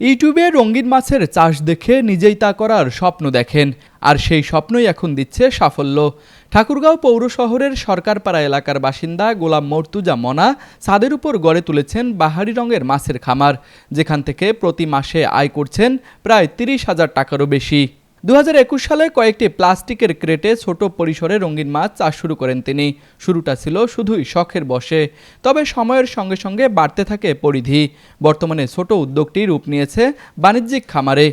ইউটিউবে রঙিন মাছের চাষ দেখে নিজেই তা করার স্বপ্ন দেখেন, আর সেই স্বপ্নই এখন দিচ্ছে সাফল্য। ঠাকুরগাঁও পৌর শহরের সরকারপাড়া এলাকার বাসিন্দা গোলাম মর্তুজা মনা ছাদের উপর গড়ে তুলেছেন বাহারি রঙের মাছের খামার, যেখান থেকে প্রতি মাসে আয় করছেন প্রায় 30,000 টাকারও বেশি। 2021 সালে কয়েকটি প্লাস্টিকের ক্রেটে ছোট পরিসরে রঙিন মাছ চাষ শুরু করেন তিনি। শুরুটা ছিল শুধুই শখের বশে, তবে সময়ের সঙ্গে সঙ্গে বাড়তে থাকে পরিধি। বর্তমানে ছোট উদ্যোগটি রূপ নিয়েছে বাণিজ্যিক খামারে।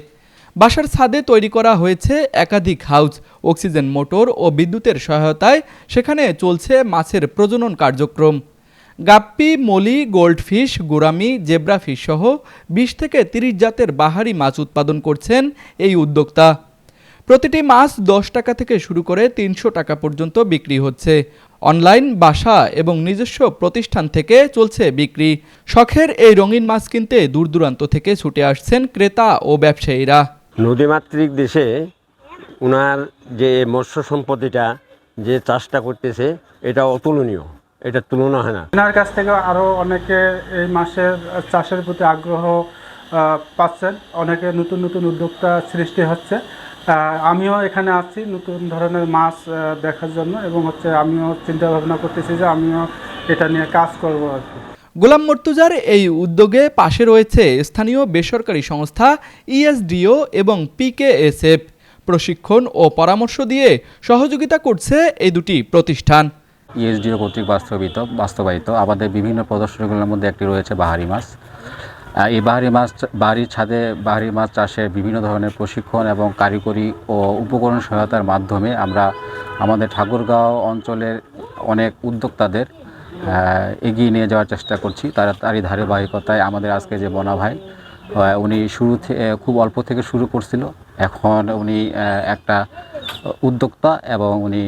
বাসার ছাদে তৈরি করা হয়েছে একাধিক হাউস, অক্সিজেন মোটর ও বিদ্যুতের সহায়তায় সেখানে চলছে মাছের প্রজনন কার্যক্রম। গাপ্পি, মলি, গোল্ডফিশ, গোরামি, জেব্রাফিশ সহ 20 থেকে 30 জাতের বাহারি মাছ উৎপাদন করছেন এই উদ্যোক্তা। প্রতিটি মাছ 10 টাকা থেকে শুরু করে 300 টাকা পর্যন্ত বিক্রি হচ্ছে। অনলাইন, বাসা এবং নিজস্ব প্রতিষ্ঠান থেকে চলছে বিক্রি। শখের এই রঙিন মাছ কিনতে দূর দূরান্ত থেকে ছুটে আসছেন ক্রেতা ও ব্যবসায়ীরা। নদীমাতৃক দেশে ওনার যে মৎস্য সম্পত্তিটা যে চাষটা করতেছে এটা অতুলনীয়, এটা তুলনা হয় না। ওনার কাছ থেকে আরও অনেকে এই মাছের চাষের প্রতি আগ্রহ পাচ্ছেন, অনেকে নতুন নতুন উদ্যোক্তা সৃষ্টি হচ্ছে। আমিও এখানে আছি নতুন ধরনের মাছ দেখার জন্য, এবং আমিও চিন্তা ভাবনা করতেছি যে আমিও এটা নিয়ে কাজ করব আর কি। গোলাম মর্তুজার এই উদ্যোগে পাশে রয়েছে স্থানীয় বেসরকারি সংস্থা ইএসডিও এবং পিকেএসএফ। প্রশিক্ষণ ও পরামর্শ দিয়ে সহযোগিতা করছে এই দুটি প্রতিষ্ঠান। ইএসডিও কর্তৃক বাস্তবায়িত আমাদের বিভিন্ন প্রদর্শনীগুলোর মধ্যে একটি রয়েছে বাহারি মাছ। এই বাহারি ছাদে বাহারি মাছ চাষে বিভিন্ন ধরনের প্রশিক্ষণ এবং কারিগরি ও উপকরণ সহায়তার মাধ্যমে আমরা আমাদের ঠাকুরগাঁও অঞ্চলের অনেক উদ্যোক্তাদের এগিয়ে নিয়ে যাওয়ার চেষ্টা করছি। তারই ধারাবাহিকতায় আমাদের আজকে যে বনা ভাই, উনি শুরু থেকে খুব অল্প থেকে শুরু করছিল, এখন উনি একটা উদ্যোক্তা এবং উনি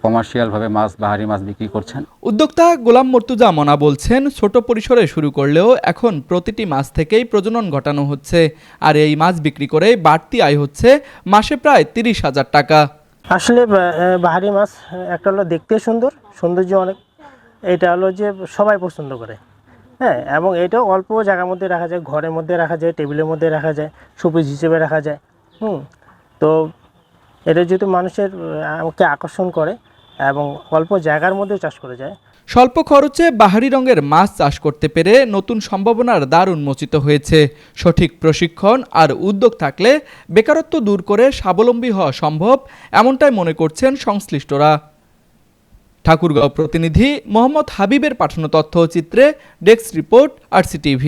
কমার্শিয়ালভাবে বাহারি মাছ বিক্রি করছেন। উদ্যোক্তা গোলাম মর্তুজা মনা বলছেন, ছোট পরিসরে শুরু করলেও এখন প্রতিটি মাছ থেকেই প্রজনন ঘটানো হচ্ছে, আর এই মাছ বিক্রি করে বাড়তি আয় হচ্ছে মাসে প্রায় 30,000 টাকা। আসলে বাহারি মাছ একটা হলো দেখতে সুন্দর, সৌন্দর্য অনেক, এটা হলো যে সবাই পছন্দ করে, হ্যাঁ, এবং এটা অল্প জায়গার মধ্যে রাখা যায়, ঘরের মধ্যে রাখা যায়, টেবিলের মধ্যে রাখা যায়, শোপিস হিসেবে রাখা যায়। তো এটা যেহেতু মানুষের আমাকে আকর্ষণ করে এবং অল্প জায়গার মধ্যে চাষ করা যায়। স্বল্প খরচে বাহারি রঙের মাছ চাষ করতে পেরে নতুন সম্ভাবনার দ্বার উন্মোচিত হয়েছে। সঠিক প্রশিক্ষণ আর উদ্যোগ থাকলে বেকারত্ব দূর করে স্বাবলম্বী হওয়া সম্ভব, এমনটাই মনে করছেন সংশ্লিষ্টরা। ঠাকুরগাঁও প্রতিনিধি মোহাম্মদ হাবিবের পাঠানো তথ্যচিত্রে ডেস্ক রিপোর্ট, RCTV।